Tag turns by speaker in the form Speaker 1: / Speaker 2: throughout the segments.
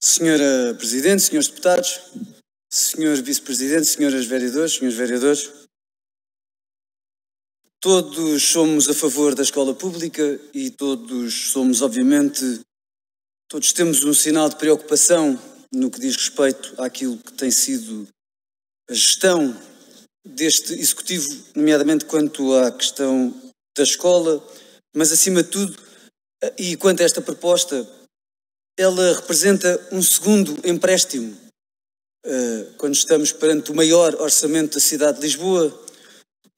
Speaker 1: Senhora Presidente, senhores deputados, senhor Vice-Presidente, senhores vereadores, todos somos a favor da escola pública e todos temos um sinal de preocupação no que diz respeito àquilo que tem sido a gestão deste Executivo, nomeadamente quanto à questão da escola, mas acima de tudo, e quanto a esta proposta, ela representa um segundo empréstimo, quando estamos perante o maior orçamento da cidade de Lisboa,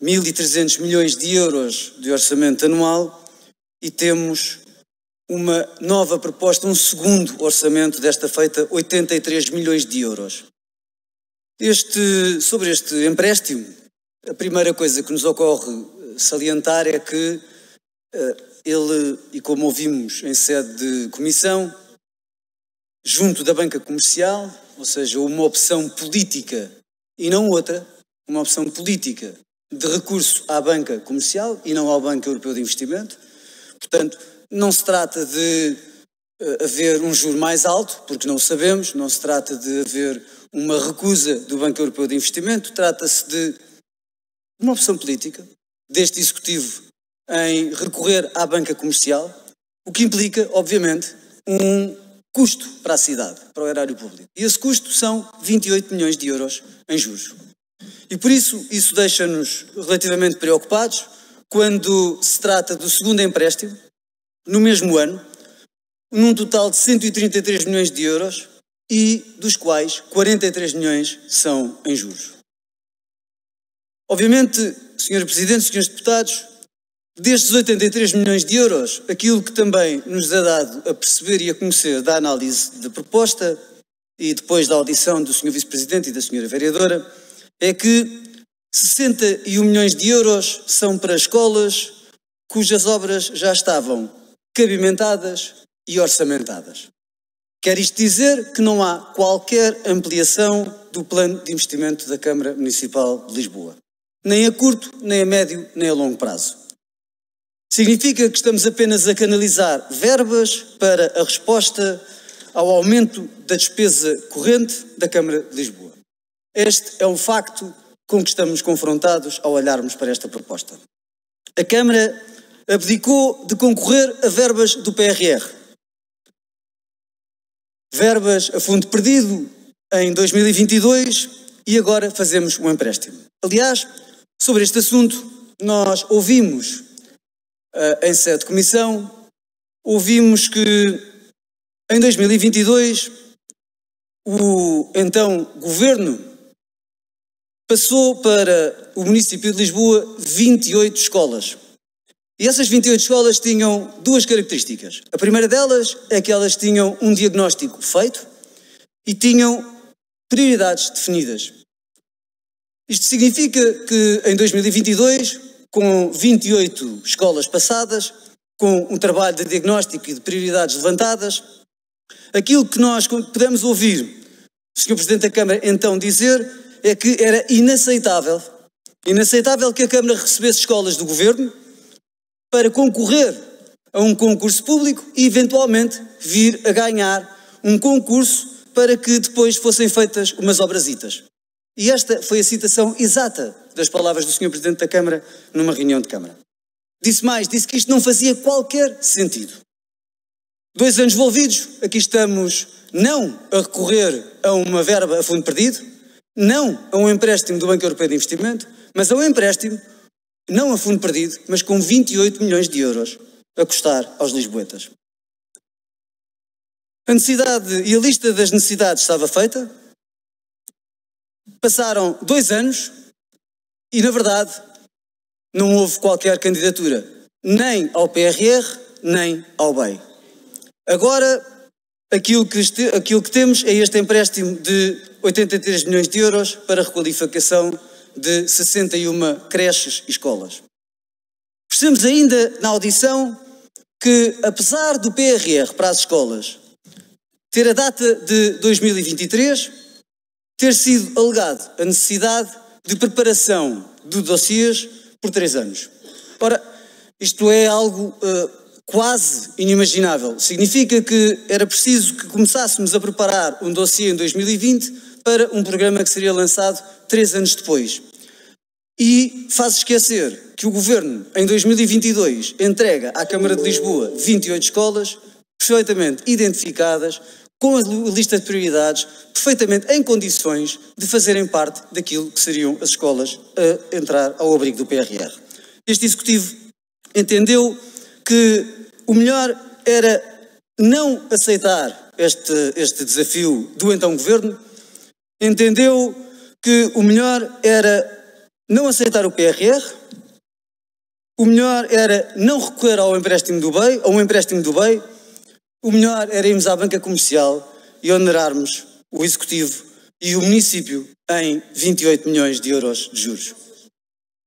Speaker 1: 1.300 milhões de euros de orçamento anual, e temos uma nova proposta, um segundo orçamento, desta feita 83 milhões de euros. Sobre este empréstimo, a primeira coisa que nos ocorre salientar é que ele, e como ouvimos em sede de comissão, junto da banca comercial, ou seja, uma opção política e não outra, uma opção política de recurso à banca comercial e não ao Banco Europeu de Investimento. Portanto, não se trata de haver um juro mais alto, porque não o sabemos, não se trata de haver uma recusa do Banco Europeu de Investimento, trata-se de uma opção política deste Executivo em recorrer à banca comercial, o que implica, obviamente, um custo para a cidade, para o erário público. E esse custo são 28 milhões de euros em juros. E por isso deixa-nos relativamente preocupados quando se trata do segundo empréstimo, no mesmo ano, num total de 133 milhões de euros e dos quais 43 milhões são em juros. Obviamente, Sr. Presidente, Srs. Deputados, destes 83 milhões de euros, aquilo que também nos é dado a perceber e a conhecer da análise da proposta e depois da audição do Sr. Vice-Presidente e da Sra. Vereadora, é que 61 milhões de euros são para escolas cujas obras já estavam cabimentadas e orçamentadas. Quer isto dizer que não há qualquer ampliação do plano de investimento da Câmara Municipal de Lisboa, nem a curto, nem a médio, nem a longo prazo. Significa que estamos apenas a canalizar verbas para a resposta ao aumento da despesa corrente da Câmara de Lisboa. Este é um facto com que estamos confrontados ao olharmos para esta proposta. A Câmara abdicou de concorrer a verbas do PRR. Verbas a fundo perdido em 2022 e agora fazemos um empréstimo. Aliás, sobre este assunto, nós ouvimos em sede de comissão, ouvimos que em 2022 o então Governo passou para o município de Lisboa 28 escolas. E essas 28 escolas tinham duas características. A primeira delas é que elas tinham um diagnóstico feito e tinham prioridades definidas. Isto significa que em 2022, com 28 escolas passadas, com um trabalho de diagnóstico e de prioridades levantadas, aquilo que nós pudemos ouvir o Sr. Presidente da Câmara então dizer é que era inaceitável que a Câmara recebesse escolas do Governo para concorrer a um concurso público e eventualmente vir a ganhar um concurso para que depois fossem feitas umas obrasitas. E esta foi a citação exata das palavras do Sr. Presidente da Câmara numa reunião de Câmara. Disse mais, disse que isto não fazia qualquer sentido. 2 anos envolvidos, aqui estamos não a recorrer a uma verba a fundo perdido, não a um empréstimo do Banco Europeu de Investimento, mas a um empréstimo, não a fundo perdido, mas com 28 milhões de euros a custar aos lisboetas. A necessidade e a lista das necessidades estava feita, passaram 2 anos e, na verdade, não houve qualquer candidatura, nem ao PRR, nem ao BEI. Agora, aquilo que temos é este empréstimo de 83 milhões de euros para a requalificação de 61 creches e escolas. Percebemos ainda na audição que, apesar do PRR para as escolas ter a data de 2023, ter sido alegado a necessidade de preparação de dossiês por 3 anos. Ora, isto é algo quase inimaginável. Significa que era preciso que começássemos a preparar um dossiê em 2020 para um programa que seria lançado 3 anos depois. E faz esquecer que o Governo, em 2022, entrega à Câmara de Lisboa 28 escolas perfeitamente identificadas, com a lista de prioridades, perfeitamente em condições de fazerem parte daquilo que seriam as escolas a entrar ao abrigo do PRR. Este Executivo entendeu que o melhor era não aceitar este desafio do então Governo, entendeu que o melhor era não aceitar o PRR, o melhor era não recorrer ao empréstimo do BEI, o melhor era irmos à banca comercial e onerarmos o Executivo e o município em 28 milhões de euros de juros.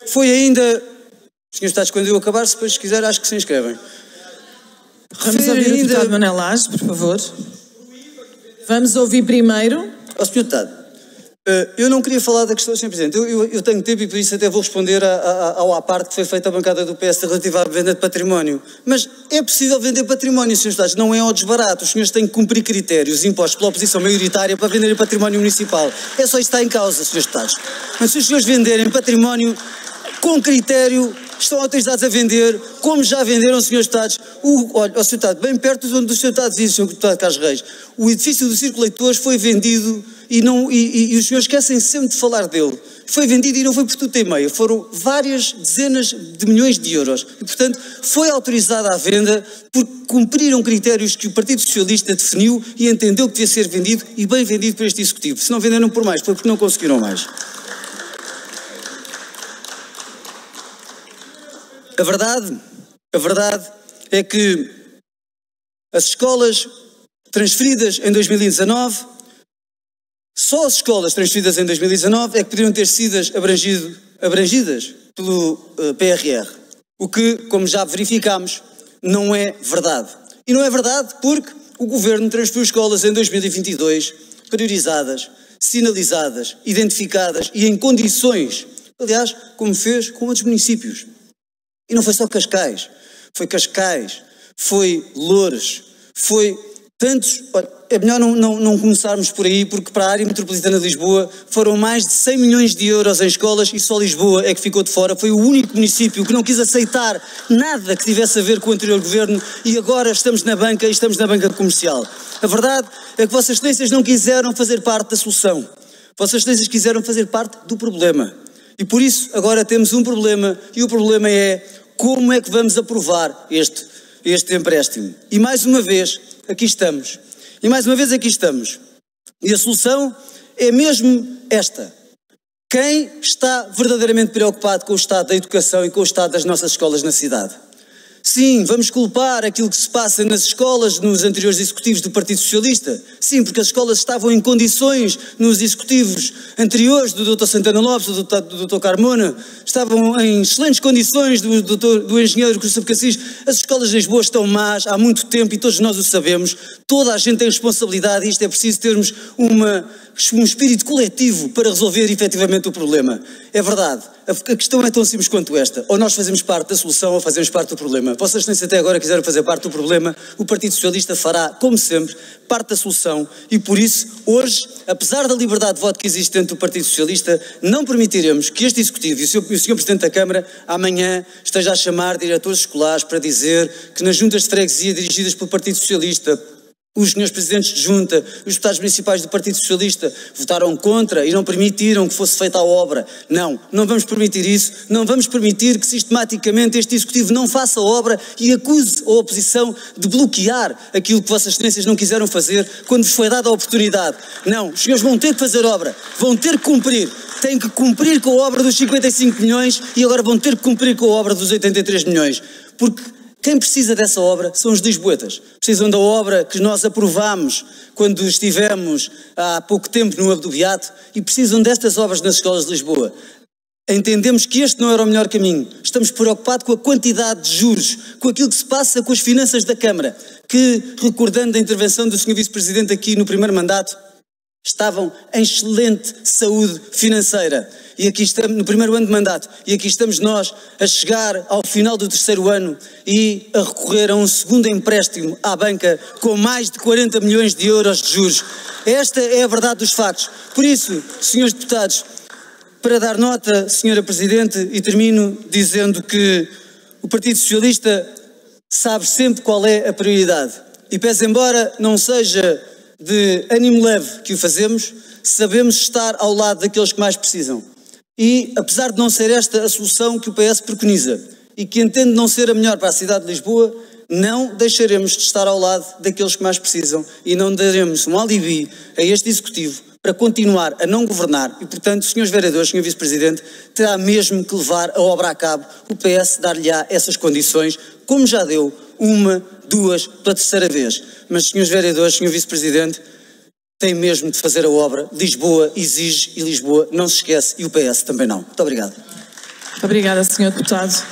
Speaker 1: Foi ainda, Sr. Deputados, quando eu acabar, depois se quiser acho que se inscrevem.
Speaker 2: Vamos ouvir o deputado Manuel Lage, por favor. Vamos ouvir primeiro.
Speaker 1: Sr. Deputado, eu não queria falar da questão, Sr. Presidente, eu tenho tempo e por isso até vou responder ao à parte que foi feita a bancada do PS relativa à venda de património. Mas é possível vender património, Sr. Deputados, não é ao desbarato. Os senhores têm que cumprir critérios impostos pela oposição maioritária para venderem património municipal. É só isso que está em causa, Srs. Deputados. Mas se os senhores venderem património com critério, estão autorizados a vender, como já venderam, Srs. Deputados, olha, Sr. Deputado, bem perto de onde o Sr. Deputado diz, Sr. Deputado Carlos Reis, o edifício do Círculo Leitores foi vendido e os senhores esquecem sempre de falar dele. Foi vendido e não foi por tudo e meio, foram várias dezenas de milhões de euros. E, portanto, foi autorizada a venda porque cumpriram critérios que o Partido Socialista definiu e entendeu que devia ser vendido e bem vendido por este Executivo. Se não venderam por mais, foi porque não conseguiram mais. A verdade é que as escolas transferidas em 2019, só as escolas transferidas em 2019 é que poderiam ter sido abrangidas pelo PRR. O que, como já verificámos, não é verdade. E não é verdade porque o Governo transferiu escolas em 2022 priorizadas, sinalizadas, identificadas e em condições, aliás, como fez com outros municípios. E não foi só Cascais, foi Loures, foi tantos. Olha, é melhor não começarmos por aí, porque para a área metropolitana de Lisboa foram mais de 100 milhões de euros em escolas e só Lisboa é que ficou de fora. Foi o único município que não quis aceitar nada que tivesse a ver com o anterior governo e agora estamos na banca comercial. A verdade é que Vossas Excelências não quiseram fazer parte da solução. Vossas Excelências quiseram fazer parte do problema. E por isso agora temos um problema e o problema é como é que vamos aprovar este empréstimo. E mais uma vez aqui estamos. E a solução é mesmo esta. Quem está verdadeiramente preocupado com o estado da educação e com o estado das nossas escolas na cidade? Sim, vamos culpar aquilo que se passa nas escolas nos anteriores executivos do Partido Socialista. Sim, porque as escolas estavam em condições nos executivos anteriores do Dr. Santana Lopes, do Dr. Carmona, estavam em excelentes condições do engenheiro Cruz Cassis. As escolas de Lisboa estão más há muito tempo e todos nós o sabemos. Toda a gente tem responsabilidade e isto é preciso termos um espírito coletivo para resolver efetivamente o problema. É verdade. A questão é tão simples quanto esta. Ou nós fazemos parte da solução ou fazemos parte do problema. Vossas Excelências até agora quiseram fazer parte do problema, o Partido Socialista fará, como sempre, parte da solução e por isso, hoje, apesar da liberdade de voto que existe dentro do Partido Socialista, não permitiremos que este Executivo e o Sr. Presidente da Câmara amanhã esteja a chamar diretores escolares para dizer que nas juntas de freguesia dirigidas pelo Partido Socialista, os senhores presidentes de junta, os deputados municipais do Partido Socialista votaram contra e não permitiram que fosse feita a obra. Não vamos permitir isso, não vamos permitir que sistematicamente este Executivo não faça a obra e acuse a oposição de bloquear aquilo que Vossas Excelências não quiseram fazer quando vos foi dada a oportunidade. Não, os senhores vão ter que fazer obra, vão ter que cumprir, têm que cumprir com a obra dos 55 milhões e agora vão ter que cumprir com a obra dos 83 milhões, porque quem precisa dessa obra são os lisboetas. Precisam da obra que nós aprovámos quando estivemos há pouco tempo no Abdubiato e precisam destas obras nas escolas de Lisboa. Entendemos que este não era o melhor caminho. Estamos preocupados com a quantidade de juros, com aquilo que se passa com as finanças da Câmara, que, recordando a intervenção do Sr. Vice-Presidente aqui no primeiro mandato, estavam em excelente saúde financeira. E aqui estamos, no primeiro ano de mandato, e aqui estamos nós a chegar ao final do terceiro ano e a recorrer a um segundo empréstimo à banca com mais de 40 milhões de euros de juros. Esta é a verdade dos factos. Por isso, senhores deputados, para dar nota, senhora Presidente, e termino dizendo que o Partido Socialista sabe sempre qual é a prioridade. E pese embora não seja de ânimo leve que o fazemos, sabemos estar ao lado daqueles que mais precisam. E, apesar de não ser esta a solução que o PS preconiza e que entende não ser a melhor para a cidade de Lisboa, não deixaremos de estar ao lado daqueles que mais precisam e não daremos um alibi a este Executivo para continuar a não governar e, portanto, senhores vereadores, senhor Vice-Presidente, terá mesmo que levar a obra a cabo. O PS dar-lhe-á essas condições, como já deu uma, duas, pela terceira vez. Mas, senhores vereadores, senhor Vice-Presidente, tem mesmo de fazer a obra. Lisboa exige e Lisboa não se esquece e o PS também não. Muito obrigado.
Speaker 2: Muito obrigada, senhor deputado.